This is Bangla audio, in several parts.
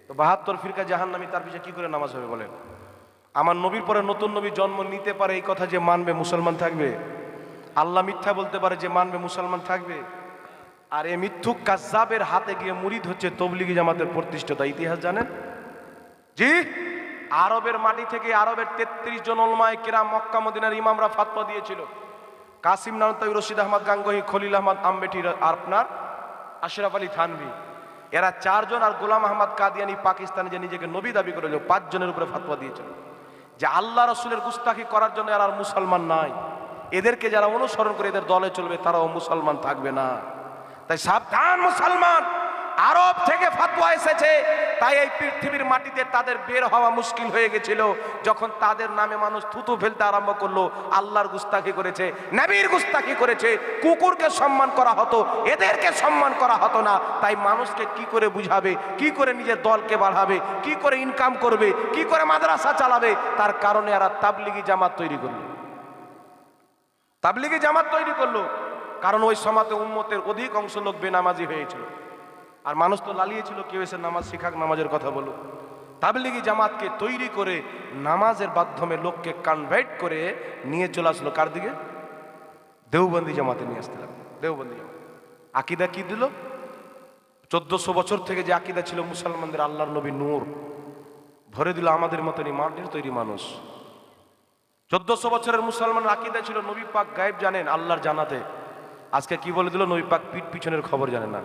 তো 72 ফিরকা জাহান্নামী, তার পিছনে কি করে নামাজ হবে বলেন? আমার নবীর পরে নতুন নবী জন্ম নিতে পারে এই কথা যে মানবে মুসলমান থাকবে? আল্লাহ মিথ্যা বলতে পারে যে মানবে মুসলমান থাকবে? আর এই মিথ্যুক কাজ্জাবের হাতে গিয়ে মুরিদ হচ্ছে তবলিগি জামাতের প্রতিষ্ঠাতা। ইতিহাস জানেন? জি, আরবের মাটি থেকে আরবের 33 জন উলামায়ে কিরাম মক্কা মদিনার ইমামরা ফতোয়া দিয়েছিল। কাসিম নানতাই, রশিদ আহমদ গাঙ্গোহী, খলিল আহমদ আম্বেটি, আপনার আশরাফ আলী থানভী, এরা 4 জন, আর গোলাম আহমদ কাদিয়ানি পাকিস্তানে যে নিজেকে নবী দাবি করেছিল, 5 জনের উপরে ফতোয়া দিয়েছিল যে আল্লাহ রসুলের গুস্তাখি করার জন্য এরা আর মুসলমান নাই। এদেরকে যারা অনুসরণ করে এদের দলে চলবে তারাও মুসলমান থাকবে না। তাই সাবধান মুসলমান, আরব থেকে ফতোয়া এসেছে, তাই এই পৃথিবীর মাটিতে তাদের বের হওয়া মুশকিল হয়ে গেছিল। যখন তাদের নামে মানুষ থুতু ফেলতে আরম্ভ করলো, আল্লাহর গুস্তাখি করেছে, নবীর গুস্তাখি করেছে, কুকুরকে সম্মান করা হতো, এদেরকে সম্মান করা হতো না। তাই মানুষকে কি করে বুঝাবে, কি করে নিজের দলকে বাড়াবে, কি করে ইনকাম করবে, কি করে মাদ্রাসা চালাবে, তার কারণে এরা তাবলিগি জামাত তৈরি করলো। তাবলিগি জামাত তৈরি করলো কারণ ওই সমাজে উম্মতের অধিক অংশ লোক বেনামাজি হয়েছিল, আর মানুষ তো লালিয়েছিল কেউ এসে নামাজ শিখাক, নামাজের কথা বলো। তাবলিগি জামাতকে তৈরি করে নামাজের মাধ্যমে লোককে কনভার্ট করে নিয়ে চলে আসলো কার দিকে? দেওবন্দি জামাতে নিয়ে আসতে লাগলো। দেওবন্দি জামাত আকীদা কি দিল? 1400 বছর থেকে যে আকীদা ছিল মুসলমানদের, আল্লাহর নবী নূর, ভরে দিল আমাদের মতনই মাটির তৈরি মানুষ। 1400 বছরের মুসলমানের আকীদা ছিল নবী পাক গায়েব জানেন, আল্লাহর জানাতে। আজকে কি বলে দিল? নবী পাক পিঠ পিছনের খবর জানে না।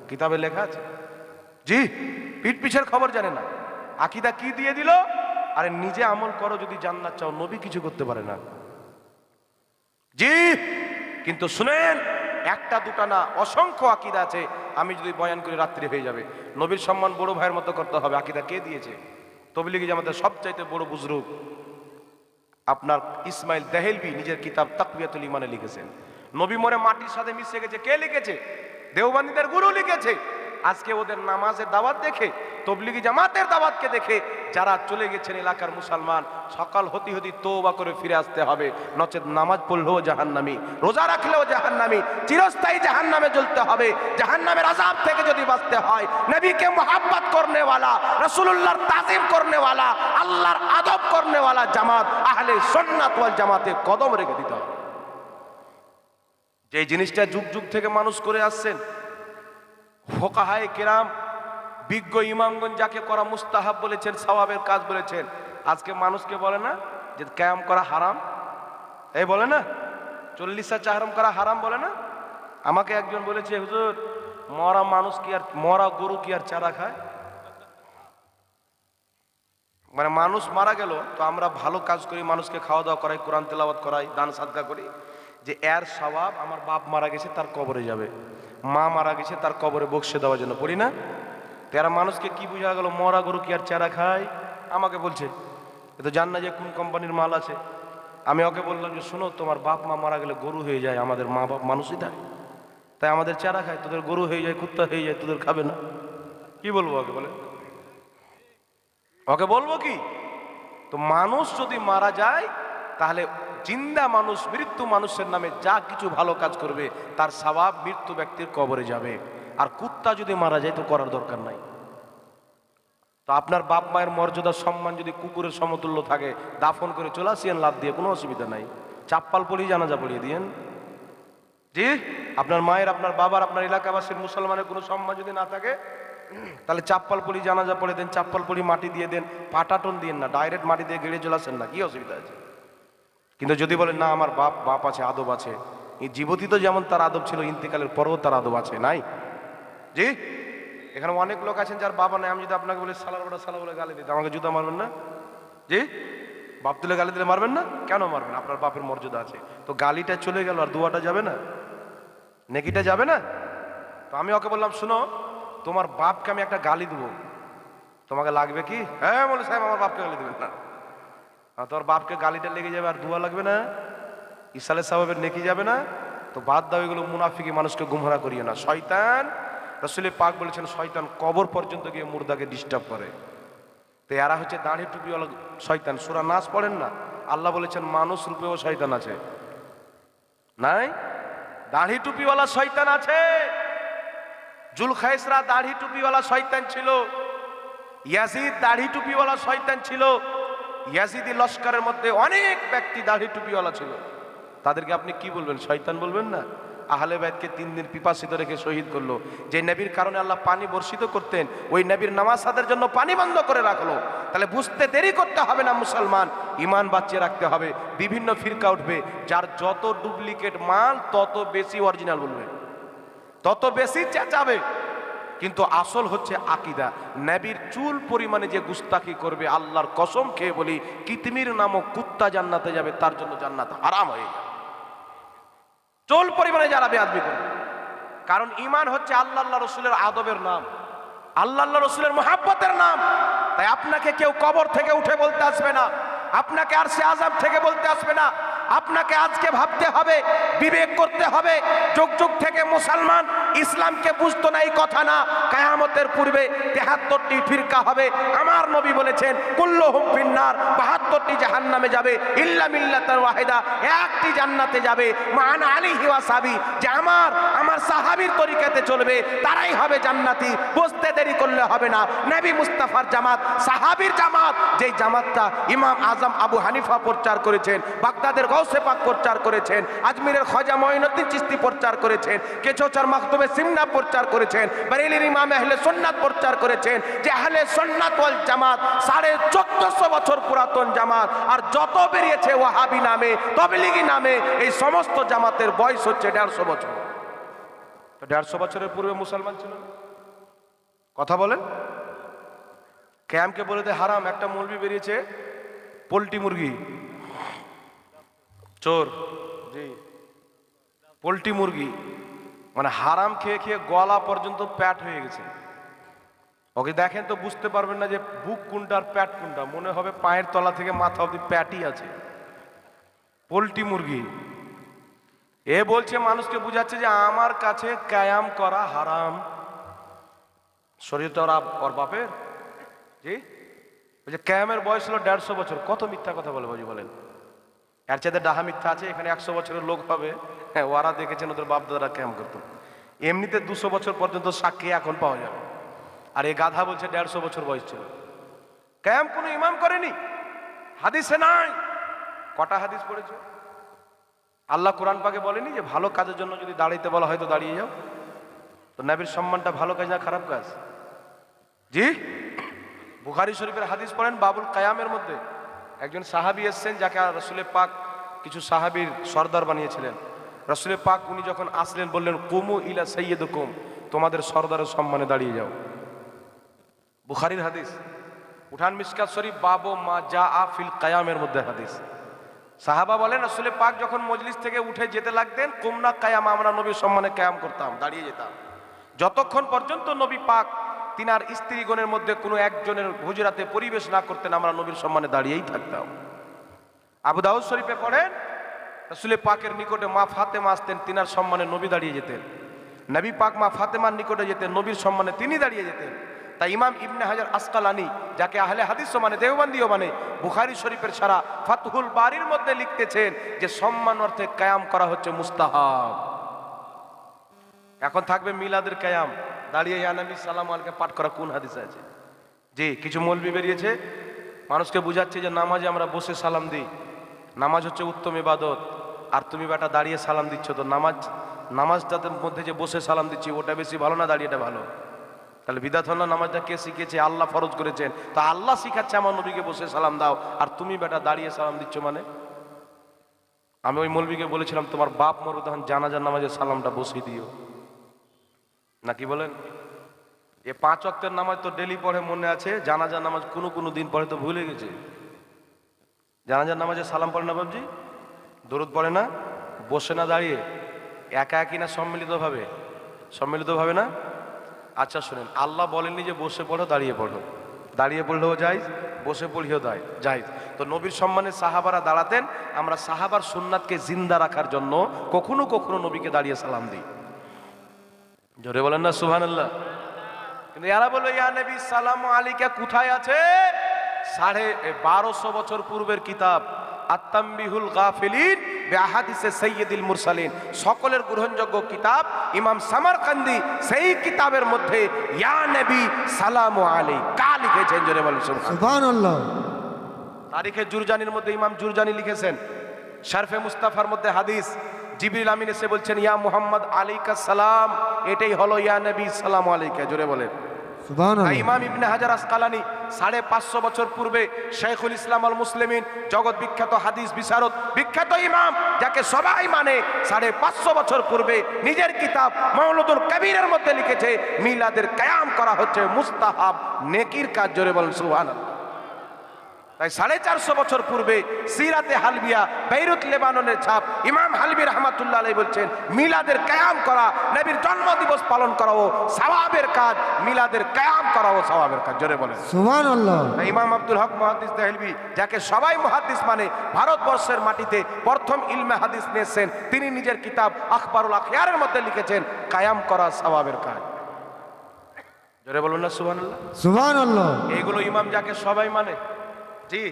কিতাবে লেখা আছে, জি, পিঠ পিছের খবর জানে না। আকীদা কি দিয়ে দিল? আরে নিজে আমল করো যদি জান্নাত চাও, নবী কিছু করতে পারে না। জি, কিন্তু শুনেন, একটা দুটা না, অসংখ্য আকীদা আছে। আমি যদি বয়ান করি রাত্রি হয়ে যাবে। নবীর সম্মান বড় ভাইয়ের মতো করতে হবে। আকীদা কে দিয়েছে? তবলিগি জামাতের সবচাইতে বড় বুজরুগ আপনার ইসমাইল দেহেলভি নিজের কিতাব তাকওয়াতুল ঈমানে লিখেছেন। নবী মরে মাটির সাথে মিশে গেছে, কে লিখেছে? দেওবন্দীদের গুরু লিখেছে। আজকে ওদের নামাজের দাওয়াত দেখে, তবলিগি জামাতের দাওয়াতকে দেখে যারা চলে গেছেন এলাকার মুসলমান, সকাল হতে হতে তওবা করে ফিরে আসতে হবে, নচেত নামাজ পড়লেও জাহান্নামী, রোজা রাখলেও জাহান্নামী, চিরস্থায়ী জাহান্নামে জ্বলতে হবে। জাহান্নামের আযাব থেকে যদি বাঁচতে হয়, নবীকে মুহাব্বত করনে ওয়ালা, রাসূলুল্লাহর তাজিম করনে ওয়ালা, আল্লাহর আদব করনে ওয়ালা জামাত আহলে সুন্নাত ওয়াল জামাতে কদম রেখে দিতে হবে। যে জিনিসটা যুগ যুগ থেকে মানুষ করে আসছেন, ফুকাহায়ে কেরাম, বিজ্ঞ ইমামগণ যাকে করা মুস্তাহাব বলেছেন, সওয়াবের কাজ বলেছেন, আজকে মানুষকে বলে না যে কিয়াম করা হারাম? এই বলে না 40 চাহরম করা হারাম বলে না? আমাকে একজন বলেছে, হুজুর মরা মানুষ কি আর, মরা গরু কি আর চারা খায়? মানে মানুষ মারা গেল তো আমরা ভালো কাজ করি, মানুষকে খাওয়া দাওয়া করাই, কোরআন তেলাওয়াত করাই, দান সাদকা করি, যে এর সওয়াব আমার বাপ মারা গেছে তার কবরে যাবে, মা মারা গেছে তার কবরে বক্সে দেওয়ার জন্য পড়ি না? তেরা মানুষকে কি বুঝা গেল মরা গরু কি আর চারা খায়? আমাকে বলছে, এ তো জান না যে কোন কোম্পানির মাল আছে। আমি ওকে বললাম যে শোনো, তোমার বাপ মা মারা গেলে গরু হয়ে যায়, আমাদের মা বাপ মানুষই থাকে, তাই আমাদের চারা খায়, তোদের গরু হয়ে যায়, কুত্তা হয়ে যায়, তোদের খাবে না। কি বলবো ওকে? বলে ওকে বলবো কি? তো মানুষ যদি মারা যায় তাহলে জিন্দা মানুষ, মৃত্যু মানুষের নামে যা কিছু ভালো কাজ করবে তার সওয়াব মৃত্যু ব্যক্তির কবরে যাবে। আর কুত্তা যদি মারা যায় তো করার দরকার নাই। তো আপনার বাপ মায়ের মর্যাদা সম্মান যদি কুকুরের সমতুল্য থাকে, দাফন করে চলে আসিয়েন লাভ দিয়ে, কোনো অসুবিধা নাই। চাপ্পাল পরিয়ে জানাজা পড়িয়ে দিয়েন। জি, আপনার মায়ের, আপনার বাবার, আপনার এলাকাবাসীর মুসলমানের কোনো সম্মান যদি না থাকে তাহলে চাপ্পাল পরি জানাজা পড়ে দেন, চাপ্পাল পরি মাটি দিয়ে দেন, পাটাটন দিন না, ডাইরেক্ট মাটি দিয়ে গেড়ে চলে আসেন না, কি অসুবিধা আছে? কিন্তু যদি বলেন না আমার বাপ আছে, আদব আছে, এই জীবতিত যেমন তার আদব ছিল, ইন্তেকালের পরেও তার আদব আছে, নাই? জি, এখানে অনেক লোক আছেন যার বাবা নাই। আমি যদি আপনাকে বলি সালার বড়া সালা বলে গালি দিতে, আমাকে জুতা মারবেন না? জি, বাপ তুলে গালি দিলে মারবেন না? কেন মারবেন? আপনার বাপের মর্যাদা আছে। তো গালিটা চলে গেল আর দুয়াটা যাবে না, নেকিটা যাবে না? তো আমি ওকে বললাম, শুনো, তোমার বাপকে আমি একটা গালি দেবো, তোমাকে লাগবে কি? হ্যাঁ বলে সাহেব আমার বাপকে গালি দেবেন না। তোমার বাপকে গালিটা লেগে যাবে আর দুয়া লাগবে না, ইসালে সাহেবের নেকি যাবে না। তো বাদ দাও এগুলো, মুনাফিকি মানুষকে গুমরা করিও না। শয়তান, রাসূল পাক বলেছেন শয়তান কবর পর্যন্ত গিয়ে মুর্দাকে ডিস্টার্ব করে। তো এরা হচ্ছে দাড়ি টুপিওয়ালা শয়তান। সূরা নাস পড়েন না? আল্লাহ বলেছেন মানুষ রূপেও শয়তান আছে, নাই? দাড়ি টুপিওয়ালা শয়তান আছে। জুলখাইসরা দাড়ি টুপিওয়ালা শয়তান ছিল। ইয়াজিদ দাড়ি টুপিওয়ালা শয়তান ছিল। ইয়াজিদি লস্করের মধ্যে অনেক ব্যক্তি দাড়ি টুপিওয়ালা ছিল, তাদেরকে আপনি কি বলবেন? শয়তান বলবেন না? আহলে বাইতকে 3 দিন পিপাসিত রেখে শহীদ করলো। যে নবীর কারণে আল্লাহ পানি বর্ষিত করতেন, ওই নবীর নামাজ আদায়ের জন্য পানি বন্ধ করে রাখলো। তাহলে বুঝতে দেরি করতে হবে না মুসলমান, ইমান বাঁচিয়ে রাখতে হবে। বিভিন্ন ফিরকা উঠবে, যার যত ডুপ্লিকেট মাল তত বেশি অরিজিনাল বলবে, তত বেশি চেঁচাবে, কিন্তু আসল হচ্ছে আকীদা। নবীর চুল পরিমাণে যে গুস্তাখি করবে, আল্লাহর কসম খেয়ে বলি, কিতমির নামক কুত্তা জান্নাতে যাবে, তার জন্য জান্নাত হারাম হয়ে যাবে। চুল পরিমাণে যারা বেয়াদবি করবে, কারণ ঈমান হচ্ছে আল্লাহ রসুলের আদবের নাম, আল্লাহ রসুলের মহাব্বতের নাম। তাই আপনাকে কেউ কবর থেকে উঠে বলতে আসবে না, আপনাকে আরশে আযাম থেকে বলতে আসবে না। আপনাকে আজকে ভাবতে হবে, বিবেক করতে হবে। যুগ যুগ থেকে মুসলমান ইসলামকে বুঝতো না এই কথা না। কিয়ামতের পূর্বে 73টি ফিরকা হবে। আমার নবী বলেছেন কুল্লুহুম ফিন্নার, 72টি জাহান্নামে যাবে, ইল্লা মিল্লাতান ওয়াহিদা, একটি জান্নাতে যাবে। মান আলিহি ওয়া সাহাবী, যে আমার সাহাবীর তরিকাতে চলবে তারাই হবে জান্নাতি। বুঝতে দেরি করলে হবে না। নবী মুস্তাফার জামাত, সাহাবীর জামাত, যেই জামাতটা ইমাম আজম আবু হানিফা প্রচার করেছেন, বাগদাদের গৌসে পাক প্রচার করেছেন, আজমিরের খাজা মঈনুদ্দিন চিশতি প্রচার করেছেন, কেচোচার মাখদুমে সিমনা প্রচার করেছেন, বারেলির ইমাম আহলে সুন্নাত প্রচার করেছেন, যে আহলে সুন্নাত ওয়াল জামাত 1450 বছর পুরাতন জামাত। আর যত বেরিয়েছে ওয়াহাবি নামে, তাবলীগী নামে, এই সমস্ত জামাতের বয়স হচ্ছে 150 বছর। তো 150 বছরের পূর্বে মুসলমান ছিল না? কথা বলেন। ক্যাম্পকে বলে দে হারাম। একটা মৌলবি বেরিয়েছে, পোল্ট্রি মুরগি চোর, জি পোল্ট্রি মুরগি, মানে হারাম খেয়ে খেয়ে গলা পর্যন্ত প্যাট হয়ে গেছে। ওকে দেখেন তো বুঝতে পারবেন না যে বুক কোনটা আর প্যাট কোনটা, মনে হবে পায়ের তলা থেকে মাথা অবধি প্যাটই আছে। পোল্ট্রি মুরগি এ বলছে, মানুষকে বুঝাচ্ছে যে আমার কাছে কায়াম করা হারাম। শরীর তো ওর বাপের, জি বলছে কায়ামের বয়স হলো 150 বছর। কত মিথ্যা কথা বলে বাজি বলেন। এর চাইতে ডাহা মিথ্যা আছে? এখানে 100 বছরের লোক হবে, হ্যাঁ ওরা দেখেছেন ওদের বাপ দাদারা ক্যাম্প করতো। এমনিতে 200 বছর পর্যন্ত সাক্ষী এখন পাওয়া যাবে। আর এই গাধা বলছে 150 বছর বয়স ছিল। ক্যাম্প কোনো ইমাম করেনি, হাদিসে নাই। কটা হাদিস পড়েছে? আল্লাহ কোরআন পাকে বলেনি যে ভালো কাজের জন্য যদি দাঁড়াইতে বলা হয় তো দাঁড়িয়ে যাও? তো নবীর সম্মানটা ভালো কাজ না খারাপ কাজ? জি বুখারী শরীফের হাদিস পড়েন, বাবুল কায়ামের মধ্যে একজন সাহাবী এসেছেন, যাকে রাসূলে পাক কিছু সাহাবীর সর্দার বানিয়েছিলেন। রাসূলে পাক উনি যখন আসলেন বললেন কুমু ইলা সাইয়্যিদিকুম, তোমাদের সর্দারের সম্মানে দাঁড়িয়ে যাও। বুখারীর হাদিস, উঠান মিশকাত শরীফ বাবু মা জাআ ফিল কায়ামের মধ্যে হাদিস। সাহাবা বলেন রাসূলে পাক যখন মজলিস থেকে উঠে যেতে লাগতেন, কুমনা কায়াম, আমরা নবীর সম্মানে কায়াম করতাম, দাঁড়িয়ে যেতাম, যতক্ষণ পর্যন্ত নবী পাক তিনার স্ত্রীগণের মধ্যে কোনো একজনের হুজরাতে পরিবেশ না করতেন, আমরা নবীর সম্মানে দাঁড়িয়েই থাকতাম। আবু দাউদ শরীফে পড়েন রাসূলে পাকের নিকটে মা ফাতেমা আসতেন, তিনার সম্মানে নবী দাঁড়িয়ে যেতেন। নবী পাক মা ফাতেমার নিকটে যেতেন, নবীর সম্মানে তিনি দাঁড়িয়ে যেতেন। তাই ইমাম ইবনে হাজার আসকালানি, যাকে আহলে হাদিসও মানে দেওবন্দিও মানে, বুখারী শরীফের সারা ফাতহুল বারির মধ্যে লিখতেছেন যে সম্মান অর্থে কায়াম করা হচ্ছে মুস্তাহাব। এখন থাকবে মিলাদের কায়াম, দাঁড়িয়ে ইয়া নবী সালাম আলাইকে পাঠ করা কোন হাদিসে আছে? জি কিছু মৌলবি বেরিয়েছে, মানুষকে বুঝাচ্ছে যে নামাজে আমরা বসে সালাম দিই, নামাজ হচ্ছে উত্তম ইবাদত, আর তুমি বেটা দাঁড়িয়ে সালাম দিচ্ছ। তো নামাজটার মধ্যে যে বসে সালাম দিচ্ছি ওটা বেশি ভালো না দাঁড়িয়েটা ভালো? তাহলে বিদাত হল না? নামাজটা কে শিখেছে? আল্লাহ ফরজ করেছেন। তো আল্লাহ শিখাচ্ছে আমার নবীকে বসে সালাম দাও, আর তুমি বেটা দাঁড়িয়ে সালাম দিচ্ছ মানে? আমি ওই মৌলবীকে বলেছিলাম তোমার বাপ মরবে তখন জানাজার নামাজে সালামটা বসিয়ে দিও, নাকি বলেন? এ 5 ওয়াক্তের নামাজ তো ডেলি পড়ে, মনে আছে। জানাজার নামাজ কোনো দিন পড়ে তো ভুলে গেছে। জানাজার নামাজে সালাম পড়ে না বাবজি, দরুদ পড়ে না, বসে না দাঁড়িয়ে, একা একই না সম্মিলিতভাবে? সম্মিলিতভাবে না? আচ্ছা শুনেন, আল্লাহ বলেননি যে বসে পড়ো দাঁড়িয়ে পড়ো, দাঁড়িয়ে পড়লেও জায়েজ, বসে পড়লেও জায়েজ। তো নবীর সম্মানে সাহাবারা দাঁড়াতেন, আমরা সাহাবার সুন্নাতকে জিন্দা রাখার জন্য কখনো কখনো নবীকে দাঁড়িয়ে সালাম দিই। জোরে বলেন না সুবহানাল্লাহ। কিন্তু এরা বলবে ইয়া নবী সালামু আলাইকা কোথায় আছে? 1250 বছর পূর্বের কিতাব আত-তানবিহুল গাফিলিন বিআহাদিসে সাইয়্যিদুল মুরসালিন, সকলের গ্রহণযোগ্য কিতাব ইমাম সামারকান্দি, সেই কিতাবের মধ্যে ইয়া নবী সালামু আলাইকা লিখেছেন, জোরে বলেন সুবহানাল্লাহ। সুবহানাল্লাহ। তারিখে জুরজানির মধ্যে ইমাম জুরজানি লিখেছেন, শারফে মুস্তাফার মধ্যে হাদিস, জিবরিল আমিন এসে বলছেন ইয়া মুহাম্মদ আলাইকা সালাম, এটাই হলো ইয়া নবী সালাম আলাইকা, জোরে বলেন। সুবহানাল্লাহ। ইমাম ইবনে হাজার আসকালানি 550 বছর পূর্বে শাইখুল ইসলাম আল মুসলিমিন, জগৎ বিখ্যাত হাদিস বিশারদ, বিখ্যাত ইমাম যাকে সবাই মানে, 550 বছর পূর্বে নিজের কিতাব মাওলুদুল কবিরের মধ্যে লিখেছে মিলাদের কায়াম করা হচ্ছে মুস্তাহাব নেকির কাজ, জোরে বলেন সুবহানাল্লাহ। তাই 450 বছর পূর্বে সিরাতে হালবিয়া বেইরুত লেবাননের ছাপ ইমাম হালবি রহমাতুল্লাহ আলাইহি বলছেন মিলাদের কায়াম করা, নবীর জন্মদিবস পালন করাও সওয়াবের কাজ, মিলাদের কায়াম করাও সওয়াবের কাজ, জোরে বলেন সুবহানাল্লাহ। ইমাম আব্দুল হক মুহাদ্দিস দেহলভী, যাকে সবাই মুহাদ্দিস মানে, ভারতবর্ষের মাটিতে প্রথম ইলমে হাদিস নিয়েছেন, তিনি নিজের কিতাব আখবারুল আখিয়ারের মধ্যে লিখেছেন কায়াম করা সওয়াবের কাজ, জোরে বলুন না সুবহানাল্লাহ। সুবহানাল্লাহ। এইগুলো ইমাম যাকে সবাই মানে, জি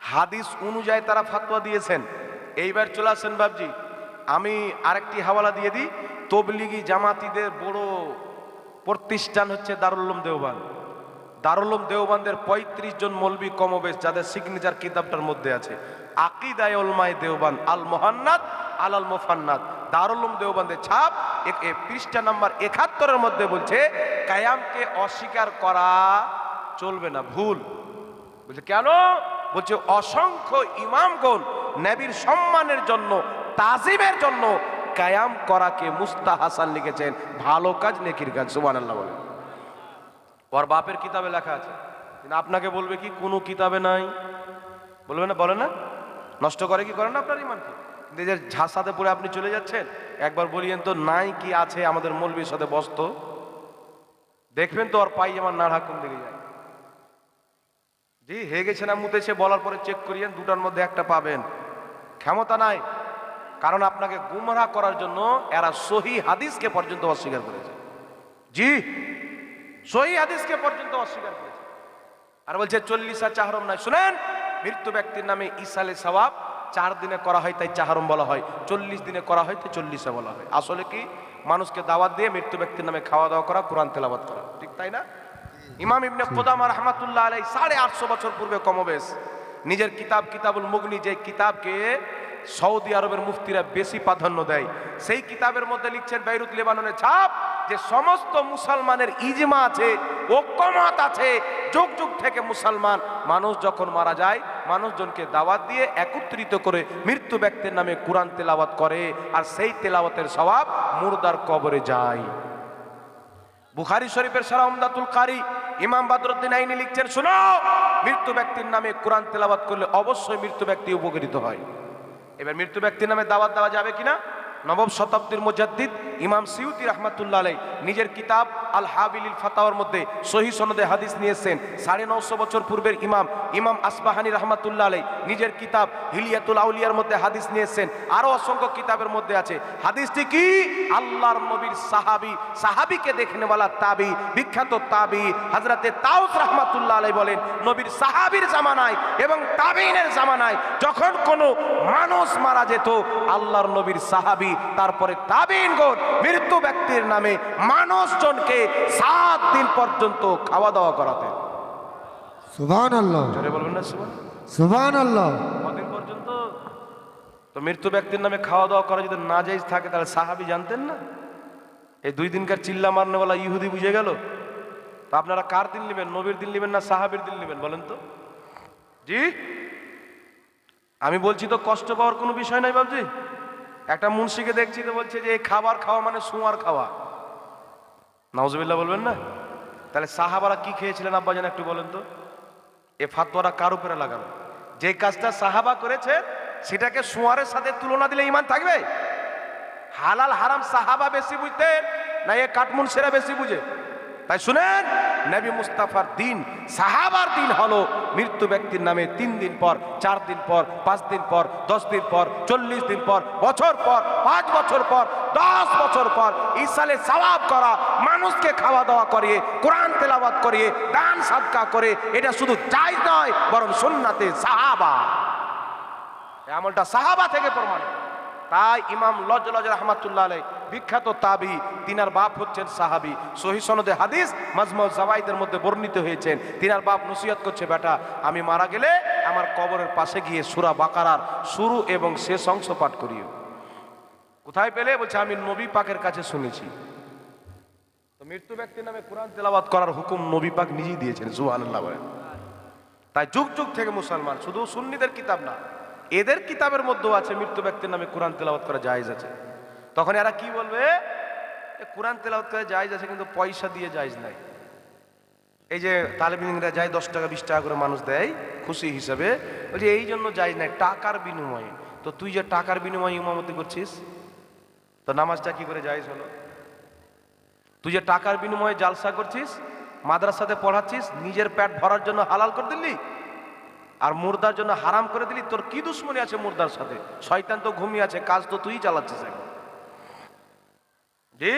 হাদিস অনুযায়ী তারা ফাতোয়া দিয়েছেন। এইবার চলে আসেন বাবজি, আমি আরেকটি হাওয়ালা দিয়ে দিই। তবলিগি জামাতিদের বড় প্রতিষ্ঠান হচ্ছে দারুল উলুম দেওবান্দ। দারুল উলুম দেওবান্দের 35 জন মৌলবি কমবেশ, যাদের সিগনেচার কিতাবটার মধ্যে আছে আকিদায়ে উলমায়ে দেওবান্দ আল মুহান্নাদ আল মুফান্নাদ, দারুল উলুম দেওবান্দের ছাপ, পৃষ্ঠা নাম্বার 71 এর মধ্যে বলছে কায়ামকে অস্বীকার করা চলবে না, ভুল। বলছে কেন? বলছে অসংখ্য ইমামগণ নবীর সম্মানের জন্য, তাজিমের জন্য কায়াম করাকে মুস্তাহাসান লিখেছেন, ভালো কাজ, নেকির কাজ, সুবহানাল্লাহ বলে। ওর বাপের কিতাবে লেখা আছে, কিন্তু আপনাকে বলবে কি কোনো কিতাবে নাই, বলবে না, বলে না, নষ্ট করে কি করে না আপনার ইমানকে। কিন্তু এই যে ঝাঁসাতে পড়ে আপনি চলে যাচ্ছেন, একবার বলিয়েন তো নাই কি আছে আমাদের মৌলবীর সাথে বসতো, দেখবেন তো ওর পায়জামার নাড়া কোন দিকে যায়। জি হয়ে গেছে না মুতেছে, বলার পরে চেক করিয়েন, দুটার মধ্যে একটা পাবেন, ক্ষমতা নাই। কারণ আপনাকে গুমরাহ করার জন্য এরা সহি হাদিসকে পর্যন্ত অস্বীকার করেছে, জি সহি হাদিসকে পর্যন্ত অস্বীকার করেছে। আর বলছে 40 চাহরম নাই। শুনেন, মৃত্যু ব্যক্তির নামে ইসালে সওয়াব 4 দিনে করা হয় তাই চাহরম বলা হয়, 40 দিনে করা হয় তাই 40 বলা হয়। আসলে কি মানুষকে দাওয়াত দিয়ে মৃত্যু ব্যক্তির নামে খাওয়া দাওয়া করা, কোরআন তেলাওয়াত করা, ঠিক তাই না? ইমাম ইবনে কুদামা রাহমাতুল্লাহ আলাইহি 850 বছর পূর্বে কমবেশ নিজের কিতাব কিতাবুল মুগনি, যে কিতাবকে সৌদি আরবের মুফতিরা বেশি প্রাধান্য দেয়, সেই কিতাবের মধ্যে লিখছেন বেইরুত লেবাননের ছাপ, যে সমস্ত মুসলমানের ইজমা আছে, ঐক্যমত আছে, যুগ যুগ থেকে মুসলমান মানুষ যখন মারা যায় মানুষজনকে দাওয়াত দিয়ে একত্রিত করে মৃত্যু ব্যক্তির নামে কোরআন তেলাওয়াত করে, আর সেই তেলাওয়াতের সওয়াব মুর্দার কবরে যায়। বুখারী শরীফের শারহ উমদাতুল কারি ইমাম বদরুদ্দিন আইনি লিখছেন, শুনো, মৃত্যু ব্যক্তির নামে কোরআন তেলাওয়াত করলে অবশ্যই মৃত্যু ব্যক্তি উপকৃত হয়। এবার মৃত্যু ব্যক্তির নামে দাওয়াত দেওয়া যাবে কিনা? নবম শতাব্দীর মুজাদ্দিদ ইমাম সিউতি রাহমাতুল্লাহ আলাইহি নিজের কিতাব আল হাবিলিল ফাতাওয়ার মধ্যে সহিহ সনদে হাদিস নিয়েছেন। 950 বছর পূর্বের ইমাম আসবাহানি রাহমাতুল্লাহ আলাইহি নিজের কিতাব হিলিয়াতুল আউলিয়ার মধ্যে হাদিস নিয়েছেন। আরো অসংখ্য কিতাবের মধ্যে আছে। হাদিসটি কি? আল্লাহর নবীর সাহাবীকে দেখনেওয়ালা তাবি, বিখ্যাত তাবি হযরতে তাউস রাহমাতুল্লাহ আলাইহি বলেন, নবীর সাহাবীর জামানায় এবং তাবিইনের জামানায় যখন কোনো মানুষ মারা যেত, আল্লাহর নবীর সাহাবী তারপরে তাবিইনগণ মৃত্যু ব্যক্তির নামে মানুষজনকে 7 দিন পর্যন্ত খাওয়া দাওয়া করাতেন। সুবহানাল্লাহ, জোরে বলবেন না সুবহানাল্লাহ। কতদিন পর্যন্ত? তো মৃত্যু ব্যক্তির নামে খাওয়া দাওয়া করা যদি নাজায়েজ থাকে তাহলে সাহাবী জানতেন না? এই 2 দিনকার চিল্লা মারনেওয়ালা ইহুদি বুঝে গেল। তা আপনারা কার দিন নেবেন? নবীর দিন নেবেন না সাহাবীর দিন নেবেন বলেন তো? জি আমি বলছি তো, কষ্ট পাওয়ার কোনো বিষয় নাই বাবজি। একটা মুন্সিকে দেখছি তো বলছে যে এই খাবার খাওয়া মানে সুয়ার খাওয়া। নাউজুবিল্লাহ বলবেন না? তাহলে সাহাবারা কি খেয়েছিলেন আব্বাজান একটু বলেন তো? এ ফাতোয়াটা কার উপরে লাগানো? যে কাজটা সাহাবা করেছে সেটাকে সুয়ারের সাথে তুলনা দিলে ঈমান থাকবে? হালাল হারাম সাহাবা বেশি বুঝতেন না এ কাঠমুনসিরা বেশি বুঝে? তাই শুনেন, নবী মুস্তাফার দিন, সাহাবার দিন হলো মৃত্যু ব্যক্তির নামে 3 দিন পর, 4 দিন পর, 5 দিন পর, 10 দিন পর, 40 দিন পর, বছর পর, 5 বছর পর, 10 বছর পর ইসালে সওয়াব করা, মানুষকে খাওয়া দাওয়া করিয়ে, কোরআন তেলাওয়াত করিয়ে, দান সাদকা করে, এটা শুধু জায়েজ নয় বরং সুন্নাতে সাহাবা। এই আমলটা সাহাবা থেকে প্রমাণিত। তাই ইমাম লজ রাহমাতুল্লাহ আলাইহি বিখ্যাত তাবি, তিনার বাপ হচ্ছেন সাহাবি, সহিহ সনদে হাদিস মাজমুউ জাওয়াইদের মধ্যে বর্ণিত হয়েছেন। তিনার বাপ নসিহত করছে, বেটা আমি মারা গেলে আমার কবরের পাশে গিয়ে সূরা বাকারার শুরু এবং শেষ অংশ পাঠ করিও। কোথায় পেলে? বলছে আমি নবী পাকের কাছে শুনেছি। তো মৃত্যু ব্যক্তির নামে কোরআন তেলাওয়াত করার হুকুম নবী পাক নিজেই দিয়েছেন, সুবহানাল্লাহ বলেন। তাই যুগ যুগ থেকে মুসলমান, শুধু সুন্নিদের কিতাব না, এদের কিতাবের মধ্যেও আছে মৃত্যু ব্যক্তির নামে কোরআন তেলাওয়াত করা জায়েজ আছে। তখন এরা কি বলবে? কোরআন তেলাওয়াত করা জায়েজ আছে কিন্তু পয়সা দিয়ে জায়েজ নাই। এই যে তালেবিনরা যায় 10 টাকা 20 টাকা করে মানুষ দেয় খুশি হিসাবে, বলছে এই জন্য জায়েজ নাই, টাকার বিনিময়ে। তো তুই যে টাকার বিনিময়ে ইমামতি করছিস, তো নামাজটা কি করে জায়েজ হলো? তুই যে টাকার বিনিময়ে জালসা করছিস, মাদ্রাসাতে পড়াচ্ছিস, নিজের পেট ভরার জন্য হালাল করে দিলি আর মুর্দার জন্য হারাম করে দিলি। তোর কি দুশ্মনী আছে মুর্দার সাথে? শয়তান তো ঘুমিয়ে আছে, কাজ তো তুই চালাচ্ছিস এখন। জি,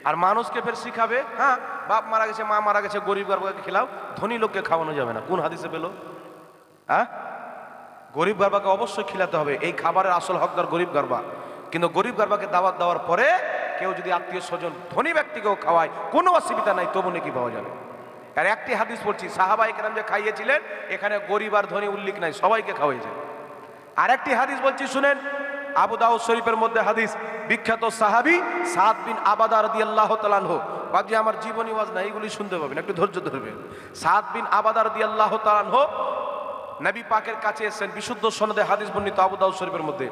আর মানুষকে ফের শিখাবে, হ্যাঁ বাপ মারা গেছে, মা মারা গেছে, গরিব গারবাকে খেলাও, ধনী লোককে খাওয়ানো যাবে না। কোন হাদিসে পেলো? হ্যাঁ, গরিব গারবাকে অবশ্যই খিলাতে হবে, এই খাবারের আসল হকদার গরিব গারবা। কিন্তু গরিব গারবাকে দাওয়াত দেওয়ার পরে কেউ যদি আত্মীয় স্বজন ধনী ব্যক্তিকেও খাওয়ায়, কোনো অসুবিধা নাই, তবু নাকি পাওয়া যাবে। আর একটি হাদিস বলছি, সাহাবায়ে কেরাম যে খাইয়েছিলেন, এখানে গরিব আর ধনী উল্লেখ নাই, সবাইকে খাওয়াইছে। আর একটি হাদিস বলছি শুনেন, আবু দাউদ শরীফের মধ্যে হাদিস, বিখ্যাত সাহাবী সাদ বিন আবাদা রাদিয়াল্লাহু তাআলা আনহু। বাকি আমার জীবনী ওয়াজ না, এইগুলি শুনতে পাবেন, একটু ধৈর্য ধরবেন। সাদ বিন আবাদা রাদিয়াল্লাহু তাআলা আনহু নবী পাকের কাছে এসেছেন, বিশুদ্ধ সনদে হাদিস বর্ণিত আবু দাউদ শরীফের মধ্যে।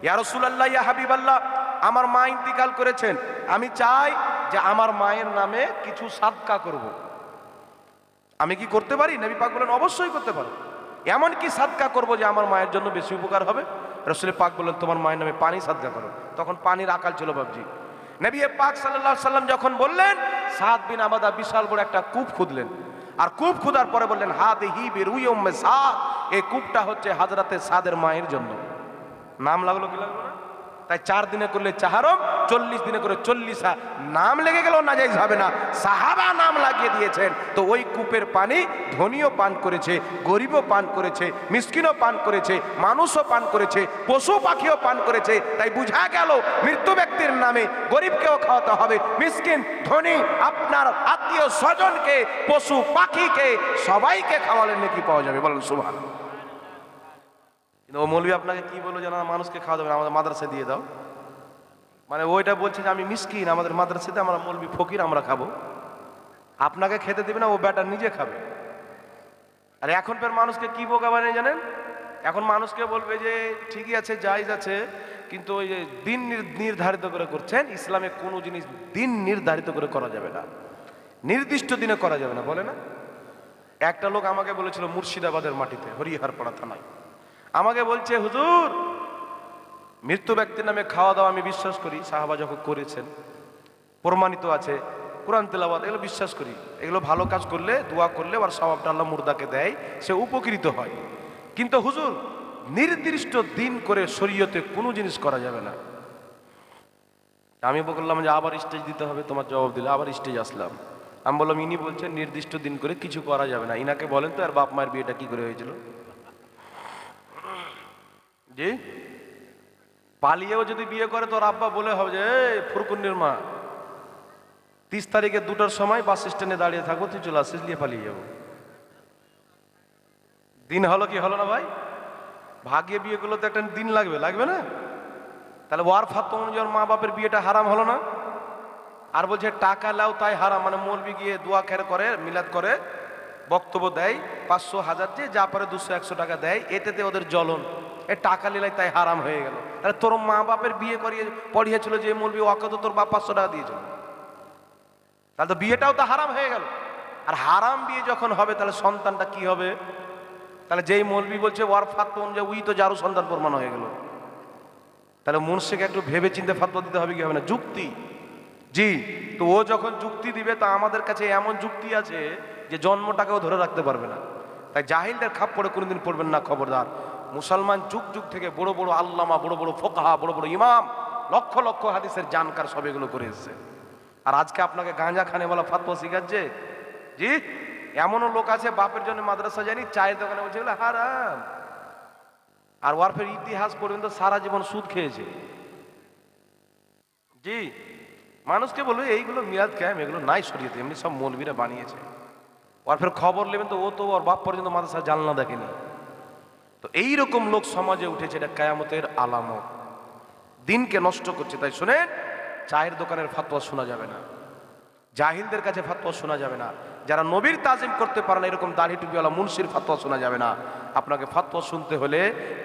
ইয়া রাসূলুল্লাহ, ইয়া হাবিবাল্লাহ, আমার মা ইন্তিকাল করেছেন, আমি চাই যে আমার মায়ের নামে কিছু সাদকা করব। আমি কি করতে পারি? নবী পাক বলেন অবশ্যই করতে পারো। এমন কি সাদকা করব যে আমার মায়ের জন্য বেশি উপকার হবে? রাসূল পাক বললেন তোমার মায়ের নামে পানি সাদকা করো। তখন পানির আকাল ছিল বাবজি। নবী পাক সাল্লাল্লাহু আলাইহি সাল্লাম যখন বললেন, সাদ বিন আবাদা বিশাল বড় একটা কূপ খুঁদলেন, আর কূপ খুদার পরে বললেন হাদিহি বিরুই উম্মে সাদ, এই কূপটা হচ্ছে হযরতে সাদের মায়ের জন্য। নাম লাগলো কি লাগলো না? তাই 4 দিনে করলে চাহারম, 40 দিনে করে 40। নাম লেগে গেল না জায়েজ হবে না, সাহাবা নাম লাগিয়ে দিয়েছেন। তো ওই কূপের পানি ধনীও পান করেছে, গরিবও পান করেছে, মিসকিনও পান করেছে, মানুষও পান করেছে, পশু পাখিও পান করেছে। তাই বুঝা গেল মৃত্যু ব্যক্তির নামে গরিবকেও খাওয়াতে হবে, মিসকিন ধনী আপনার আত্মীয় স্বজনকে, পশু পাখিকে, সবাইকে খাওয়ালে নাকি পাওয়া যাবে, বলেন সুবহানাল্লাহ। কিন্তু ও মৌলবি আপনাকে কি বললো জানা, মানুষকে খাওয়া যাবে না, আমাদের মাদ্রাসায় দিয়ে দাও। মানে ওইটা বলছে যে আমি মিসকিন, আমাদের মাদ্রাসাতে আমরা মৌলবি ফকির, আমরা খাবো। আপনাকে খেতে দেবে না, ও বেটা নিজে খাবে। আর এখন ফের মানুষকে কি বোকা বানিয়ে জানেন? এখন মানুষকে বলবে যে ঠিকই আছে, জায়েজ আছে, কিন্তু ওই যে দিন নির্ধারিত করে করছেন। ইসলামে কোনো জিনিস দিন নির্ধারিত করে করা যাবে না, নির্দিষ্ট দিনে করা যাবে না, বলে না। একটা লোক আমাকে বলেছিল মুর্শিদাবাদের মাটিতে, হরিহরপাড়া থানায়, আমাকে বলছে হুজুর মৃত্যু ব্যক্তির নামে খাওয়া দাওয়া আমি বিশ্বাস করি, সাহাবা যখন করেছেন প্রমাণিত আছে, কোরআন তেলাওয়াত এগুলো বিশ্বাস করি, এগুলো ভালো কাজ করলে, দোয়া করলে আর সওয়াবটা আল্লাহ মুর্দাকে দেয়, সে উপকৃত হয়। কিন্তু হুজুর নির্দিষ্ট দিন করে শরীয়তে কোনো জিনিস করা যাবে না। আমি বললাম যে আবার স্টেজ দিতে হবে, তোমার জবাব দিলে আবার স্টেজ আসলাম। আমি বললাম ইনি বলছেন নির্দিষ্ট দিন করে কিছু করা যাবে না, ইনাকে বলেন তো আর বাপ মায়ের বিয়েটা কি করে হয়েছিল? জি, পালিয়েও যদি বিয়ে করে তোর আব্বা বলে হবে যে ফুরকুন্নির মা 30 তারিখে 2টার সময় বাস স্ট্যান্ডে দাঁড়িয়ে থাকবো, তুই চলে আসিস, নিয়ে পালিয়ে যাবো। দিন হলো কি হলো না ভাই? ভাগ্যে বিয়ে করলে তো একটা দিন লাগবে, লাগবে না? তাহলে ওয়ার ফাত অনুযায়ী মা বাপের বিয়েটা হারাম হলো না? আর বলছে টাকা লাও তাই হারাম, মানে মৌলবি গিয়ে দোয়া খের করে, মিলাদ করে, বক্তব্য দেয়, 500 1000 যে যা পারে 200-100 টাকা দেয়, এতেতে ওদের জ্বলন, এ টাকা নিলাই তাই হারাম হয়ে গেল। তাহলে তোর মা বাপের বিয়ে করিয়ে পড়িয়েছিল যে মৌলবি, ওকে তো তোর বাপ 500 টাকা দিয়েছিল, তাহলে তো বিয়েটাও তো হারাম হয়ে গেল। আর হারাম বিয়ে যখন হবে তাহলে সন্তানটা কি হবে? তাহলে যেই মৌলবি বলছে ওয়ার ফাতোয়া অনুযায়ী উই তো যারও সন্তান প্রমাণ হয়ে গেল। তাহলে মুনশিকে একটু ভেবে চিন্তে ফাতোয়া দিতে হবে, কি হবে না? যুক্তি, জি। তো ও যখন যুক্তি দিবে, তা আমাদের কাছে এমন যুক্তি আছে যে জন্মটাকেও ধরে রাখতে পারবে না। তাই জাহিলদের খাপ পড়ে কোনোদিন পড়বেন না, খবরদার। মুসলমান যুগ যুগ থেকে বড় বড় আল্লামা, বড় বড় ফোকাহা, বড় বড় ইমাম, লক্ষ লক্ষ হাদিসের জানকার সব এগুলো করে এসেছে। আর আজকে আপনাকে গাঁজা খানে বলা ফাতোয়া শিখাচ্ছে। জি, এমনও লোক আছে বাপের জন্য মাদ্রাসা যায়নি, চায়ের দোকানে বলছে এগুলো হারাম, আর ওয়ারফের ইতিহাস পর্যন্ত সারা জীবন সুদ খেয়েছে। জি, মানুষকে বলবে এইগুলো মিলাদ ক্যাম্প এগুলো নাই শরীয়তে, এমনি সব মৌলবীরা বানিয়েছে। ওর ফের খবর নেবেন তো ও তো ওর বাপ পর্যন্ত মাদ্রাসা জানলা দেখেনি। তো এইরকম লোক সমাজে উঠেছে, এটা কিয়ামতের আলামত, দিনকে নষ্ট করছে। তাই শুনেন, চায়ের দোকানের ফাতোয়া শোনা যাবে না, জাহিলদের কাছে ফাতোয়া শোনা যাবে না, যারা নবীর তাজিম করতে পারে না এরকম দাড়ি টুপিওয়ালা মুন্সির ফাতোয়া শোনা যাবে না। আপনাকে ফাতোয়া শুনতে হলে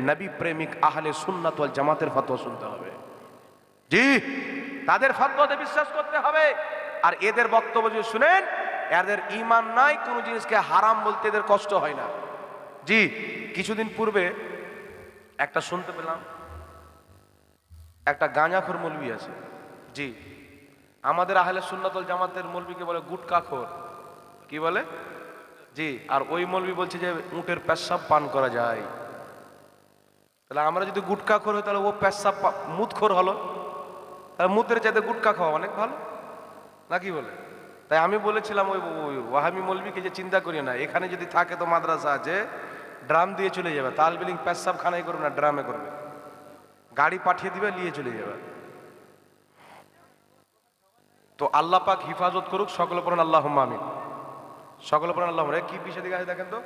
নবী প্রেমিক আহলে সুন্নাত ওয়াল জামাতের ফাতোয়া শুনতে হবে। জি, তাদের ফাতোয়াতে বিশ্বাস করতে হবে। আর এদের বক্তব্য যদি শুনেন, এদের ঈমান নাই, কোনো জিনিসকে হারাম বলতে এদের কষ্ট হয় না। জি, কিছুদিন পূর্বে একটা শুনতে পেলাম, একটা গাঁজাখোর মৌলবি আছে। জি, আমাদের আহলে সুন্নাত ওয়াল জামাতের মৌলবিকে বলে গুটকাখোর। কি বলে? জি, আর ওই মৌলবি বলছে যে উটের পেশাব পান করা যায়। তাহলে আমরা যদি গুটকাখোর হই, তাহলে ও পেশাব মুতখোর হলো, তাহলে মুতের চাইতে গুটকা খাওয়া অনেক ভালো, নাকি বলে? তাই আমি বলেছিলাম ওই ওয়াহাবি মৌলবিকে যে চিন্তা করি না, এখানে যদি থাকে তো মাদ্রাসা আছে, ড্রাম দিয়ে চলে যাবে, তাল বিলিং পেশাব খানাই করবে না, ড্রামে করবে, গাড়ি পাঠিয়ে দিবে, নিয়ে চলে যাবে। তো আল্লাহ পাক হিফাজত করুক, সকল পড়েন আল্লাহুম্মা আমিন, সকল পড়েন আল্লাহুম্মা। কি পিছিয়ে দিকে আছে দেখেন তো।